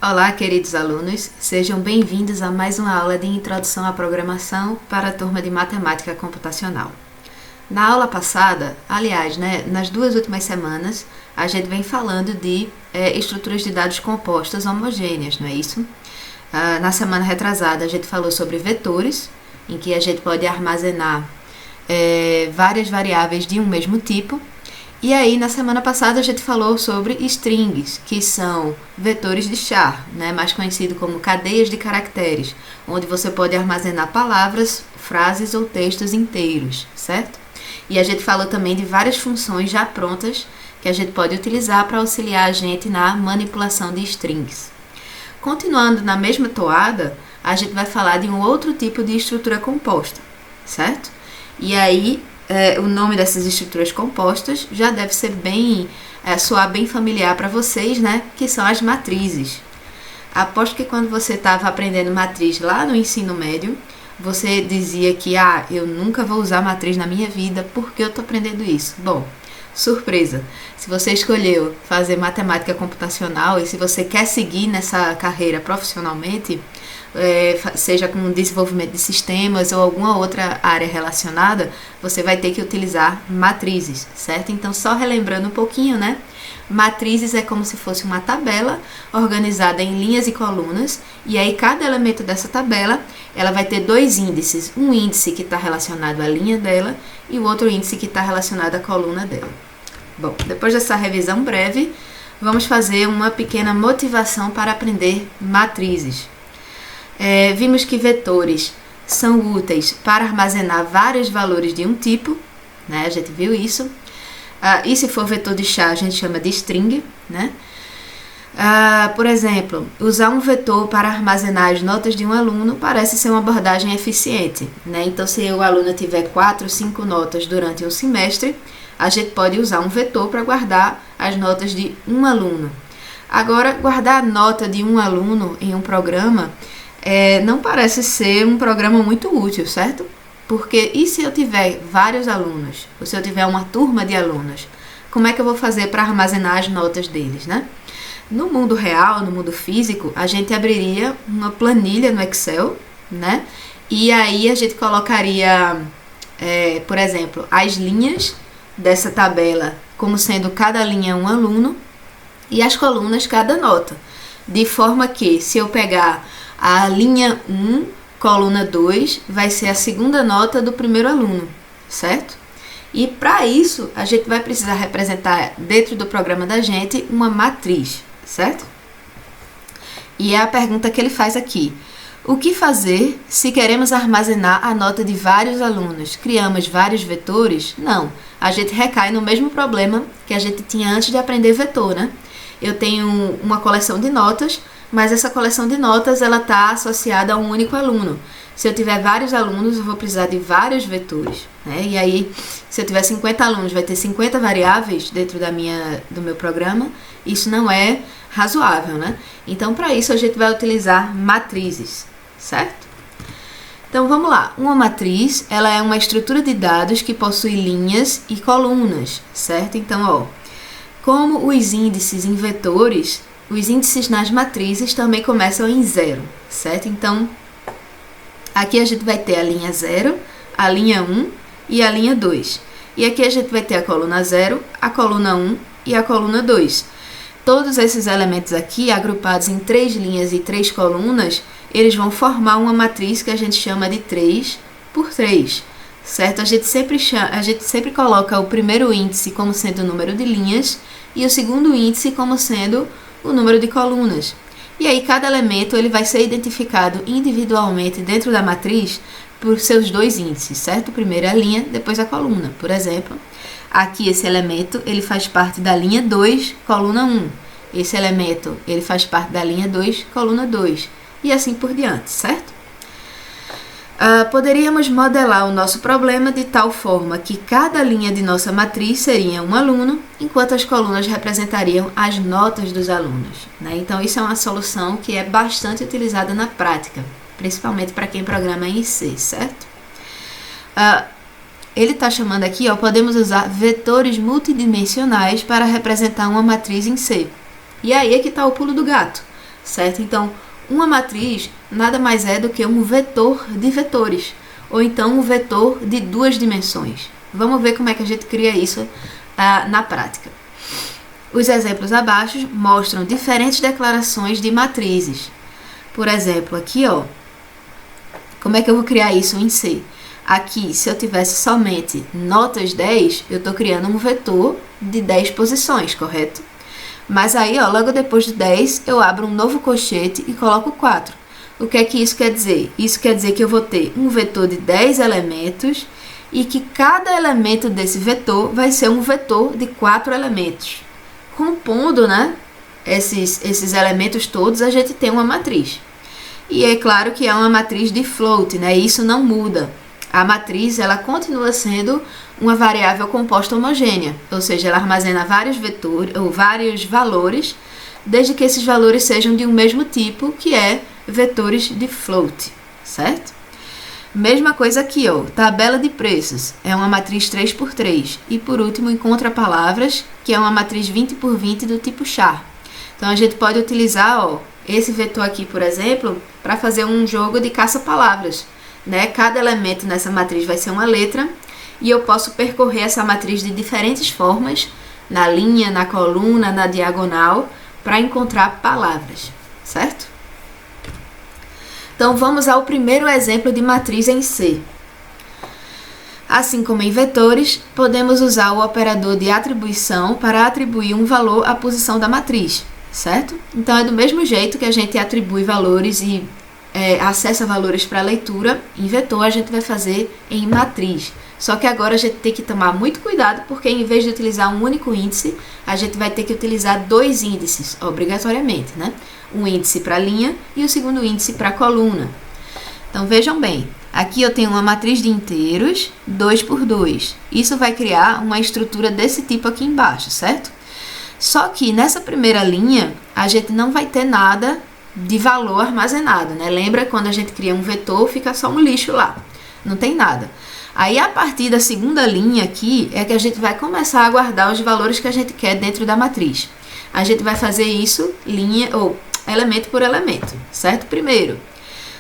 Olá, queridos alunos, sejam bem-vindos a mais uma aula de Introdução à Programação para a turma de Matemática Computacional. Na aula passada, aliás, nas duas últimas semanas, a gente vem falando de estruturas de dados compostas homogêneas, não é isso? Na semana retrasada, a gente falou sobre vetores, em que a gente pode armazenar várias variáveis de um mesmo tipo. E aí, na semana passada, a gente falou sobre strings, que são vetores de char, mais conhecido como cadeias de caracteres, onde você pode armazenar palavras, frases ou textos inteiros, certo? E a gente falou também de várias funções já prontas que a gente pode utilizar para auxiliar a gente na manipulação de strings. Continuando na mesma toada, a gente vai falar de um outro tipo de estrutura composta, certo? E aí, o nome dessas estruturas compostas já deve ser soar bem familiar para vocês, que são as matrizes. Aposto que quando você estava aprendendo matriz lá no ensino médio, você dizia que eu nunca vou usar matriz na minha vida porque eu estou aprendendo isso. Bom, surpresa! Se você escolheu fazer matemática computacional e se você quer seguir nessa carreira profissionalmente, seja com desenvolvimento de sistemas ou alguma outra área relacionada, você vai ter que utilizar matrizes, certo? Então, só relembrando um pouquinho, matrizes é como se fosse uma tabela organizada em linhas e colunas, e aí cada elemento dessa tabela, ela vai ter dois índices, um índice que está relacionado à linha dela e o outro índice que está relacionado à coluna dela. Bom, depois dessa revisão breve, vamos fazer uma pequena motivação para aprender matrizes. Vimos que vetores são úteis para armazenar vários valores de um tipo, a gente viu isso. E se for vetor de char, a gente chama de string, Por exemplo, usar um vetor para armazenar as notas de um aluno parece ser uma abordagem eficiente, Então, se o aluno tiver 4, 5 notas durante um semestre, a gente pode usar um vetor para guardar as notas de um aluno. Agora, guardar a nota de um aluno em um programa não parece ser um programa muito útil, certo? Porque e se eu tiver vários alunos, ou se eu tiver uma turma de alunos, como é que eu vou fazer para armazenar as notas deles, No mundo real, no mundo físico, a gente abriria uma planilha no Excel, E aí a gente colocaria, por exemplo, as linhas dessa tabela como sendo cada linha um aluno e as colunas cada nota. De forma que, se eu pegar a linha 1, coluna 2, vai ser a segunda nota do primeiro aluno, certo? E para isso, a gente vai precisar representar dentro do programa da gente uma matriz, certo? E é a pergunta que ele faz aqui. O que fazer se queremos armazenar a nota de vários alunos? Criamos vários vetores? Não, a gente recai no mesmo problema que a gente tinha antes de aprender vetor, Eu tenho uma coleção de notas, mas essa coleção de notas ela está associada a um único aluno. Se eu tiver vários alunos, eu vou precisar de vários vetores, E aí, se eu tiver 50 alunos, vai ter 50 variáveis dentro do meu programa. Isso não é razoável, Então, para isso, a gente vai utilizar matrizes, certo? Então, vamos lá. Uma matriz, ela é uma estrutura de dados que possui linhas e colunas, certo? Então, como os índices em vetores, os índices nas matrizes também começam em 0, certo? Então, aqui a gente vai ter a linha 0, a linha 1 e a linha 2. E aqui a gente vai ter a coluna 0, a coluna 1 e a coluna 2. Todos esses elementos aqui, agrupados em 3 linhas e 3 colunas, eles vão formar uma matriz que a gente chama de 3 por 3, certo? A gente sempre coloca o primeiro índice como sendo o número de linhas e o segundo índice como sendo o número de colunas. E aí cada elemento ele vai ser identificado individualmente dentro da matriz por seus dois índices, certo? Primeiro a linha, depois a coluna. Por exemplo, aqui esse elemento ele faz parte da linha 2, coluna 1. Esse elemento ele faz parte da linha 2, coluna 2. E assim por diante, certo? Poderíamos modelar o nosso problema de tal forma que cada linha de nossa matriz seria um aluno, enquanto as colunas representariam as notas dos alunos, Então, isso é uma solução que é bastante utilizada na prática, principalmente para quem programa em C, certo? Ele está chamando aqui, podemos usar vetores multidimensionais para representar uma matriz em C. E aí é que está o pulo do gato. certo? Então, uma matriz nada mais é do que um vetor de vetores, ou então um vetor de duas dimensões. Vamos ver como é que a gente cria isso na prática. Os exemplos abaixo mostram diferentes declarações de matrizes. Por exemplo, aqui, ó, como é que eu vou criar isso em C? Aqui, se eu tivesse somente notas 10, eu estou criando um vetor de 10 posições, correto? Mas aí, ó, logo depois de 10, eu abro um novo colchete e coloco 4. O que é que isso quer dizer? Isso quer dizer que eu vou ter um vetor de 10 elementos e que cada elemento desse vetor vai ser um vetor de 4 elementos. Compondo, né, esses elementos todos, a gente tem uma matriz. E é claro que é uma matriz de float, né? Isso não muda. A matriz, ela continua sendo uma variável composta homogênea, ou seja, ela armazena vários vetores ou vários valores, desde que esses valores sejam de um mesmo tipo, que é vetores de float, certo? Mesma coisa aqui, ó, tabela de preços, é uma matriz 3x3. E por último, encontra palavras, que é uma matriz 20x20 do tipo char. Então a gente pode utilizar, ó, esse vetor aqui, por exemplo, para fazer um jogo de caça-palavras, né? Cada elemento nessa matriz vai ser uma letra e eu posso percorrer essa matriz de diferentes formas, na linha, na coluna, na diagonal, para encontrar palavras, certo? Então vamos ao primeiro exemplo de matriz em C. Assim como em vetores, podemos usar o operador de atribuição para atribuir um valor à posição da matriz, certo? Então é do mesmo jeito que a gente atribui valores e acessa valores para leitura, em vetor a gente vai fazer em matriz. Só que agora a gente tem que tomar muito cuidado, porque em vez de utilizar um único índice, a gente vai ter que utilizar dois índices, obrigatoriamente, né? Um índice para linha e o segundo índice para coluna. Então vejam bem, aqui eu tenho uma matriz de inteiros, 2x2. Isso vai criar uma estrutura desse tipo aqui embaixo, certo? Só que nessa primeira linha, a gente não vai ter nada de valor armazenado, né? Lembra quando a gente cria um vetor, fica só um lixo lá, não tem nada. Aí a partir da segunda linha aqui é que a gente vai começar a guardar os valores que a gente quer dentro da matriz. A gente vai fazer isso linha ou elemento por elemento, certo? Primeiro,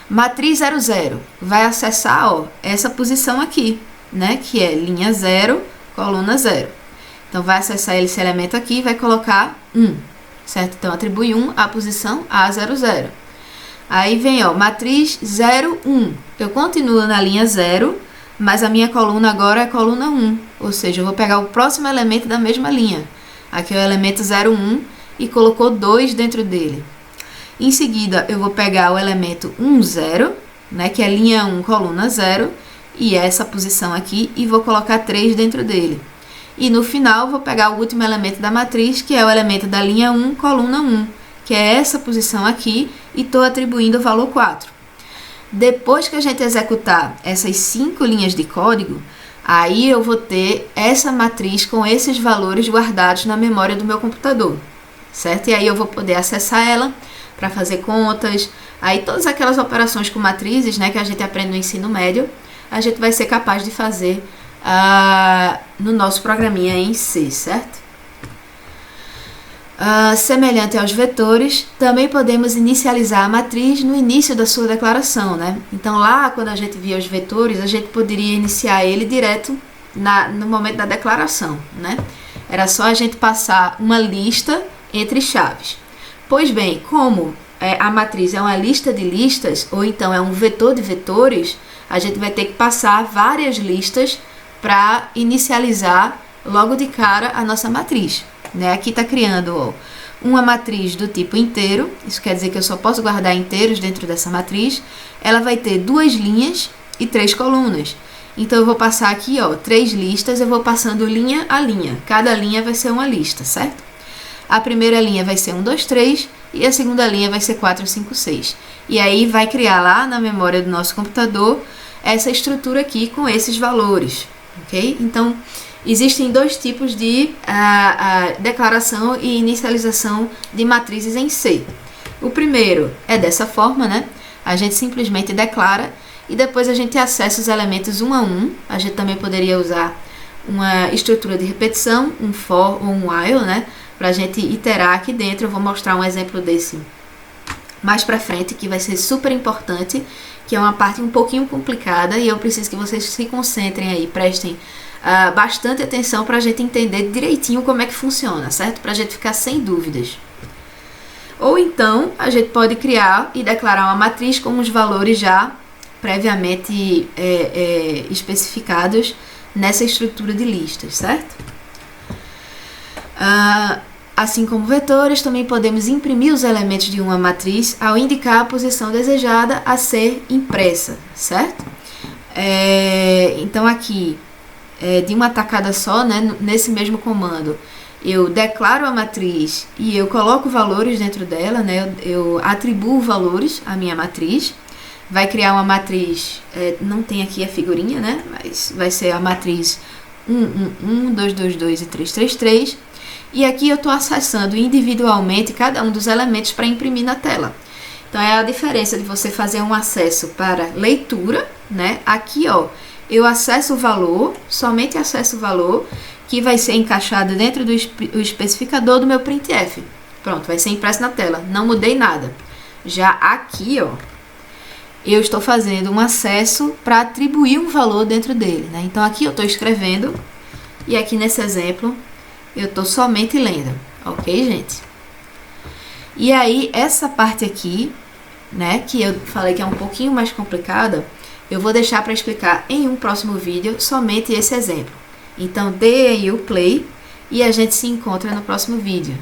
matriz 00 vai acessar, ó, essa posição aqui, né? Que é linha 0, coluna 0. Então vai acessar esse elemento aqui e vai colocar 1. Certo? Então, atribui 1 à posição A00. Aí vem, ó, matriz 0, 1. Eu continuo na linha 0, mas a minha coluna agora é coluna 1. Ou seja, eu vou pegar o próximo elemento da mesma linha. Aqui é o elemento 0, 1 e colocou 2 dentro dele. Em seguida, eu vou pegar o elemento 1, 0, né, que é linha 1, coluna 0, e essa posição aqui, e vou colocar 3 dentro dele. E no final, vou pegar o último elemento da matriz, que é o elemento da linha 1, coluna 1, que é essa posição aqui, e estou atribuindo o valor 4. Depois que a gente executar essas 5 linhas de código, aí eu vou ter essa matriz com esses valores guardados na memória do meu computador, certo? E aí eu vou poder acessar ela para fazer contas, aí todas aquelas operações com matrizes, né, que a gente aprende no ensino médio, a gente vai ser capaz de fazer no nosso programinha em C, certo? Semelhante aos vetores, também podemos inicializar a matriz no início da sua declaração, né? Então lá, quando a gente via os vetores, a gente poderia iniciar ele direto no momento da declaração, né? Era só a gente passar uma lista entre chaves. Pois bem, como a matriz é uma lista de listas, ou então é um vetor de vetores, a gente vai ter que passar várias listas para inicializar logo de cara a nossa matriz, né? Aqui está criando, ó, uma matriz do tipo inteiro, isso quer dizer que eu só posso guardar inteiros dentro dessa matriz. Ela vai ter 2 linhas e 3 colunas. Então eu vou passar aqui, ó, 3 listas, eu vou passando linha a linha. Cada linha vai ser uma lista, certo? A primeira linha vai ser 1, 2, 3 e a segunda linha vai ser 4, 5, 6. E aí vai criar lá na memória do nosso computador essa estrutura aqui com esses valores. Ok? Então, existem 2 tipos de declaração e inicialização de matrizes em C. O primeiro é dessa forma, né? A gente simplesmente declara e depois a gente acessa os elementos 1 a 1. A gente também poderia usar uma estrutura de repetição, um for ou um while, né? Para a gente iterar aqui dentro. Eu vou mostrar um exemplo desse mais pra frente, que vai ser super importante, que é uma parte um pouquinho complicada e eu preciso que vocês se concentrem aí, prestem bastante atenção pra gente entender direitinho como é que funciona, certo? Pra gente ficar sem dúvidas. Ou então, a gente pode criar e declarar uma matriz com os valores já previamente especificados nessa estrutura de listas, certo? Assim como vetores, também podemos imprimir os elementos de uma matriz ao indicar a posição desejada a ser impressa, certo? Então aqui, de uma tacada só, né, nesse mesmo comando, eu declaro a matriz e eu coloco valores dentro dela, né, eu atribuo valores à minha matriz. Vai criar uma matriz, não tem aqui a figurinha, né, mas vai ser a matriz 1, 1, 1, 2, 2, 2 e 3, 3, 3. E aqui eu estou acessando individualmente cada um dos elementos para imprimir na tela. Então é a diferença de você fazer um acesso para leitura, né? Aqui, ó, eu acesso o valor, somente acesso o valor, que vai ser encaixado dentro do especificador do meu printf. Pronto, vai ser impresso na tela, não mudei nada. Já aqui, ó, eu estou fazendo um acesso para atribuir um valor dentro dele, né? Então aqui eu estou escrevendo e aqui nesse exemplo eu estou somente lendo, ok, gente? E aí, essa parte aqui, né, que eu falei que é um pouquinho mais complicada, eu vou deixar para explicar em um próximo vídeo somente esse exemplo. Então, dê aí o play e a gente se encontra no próximo vídeo.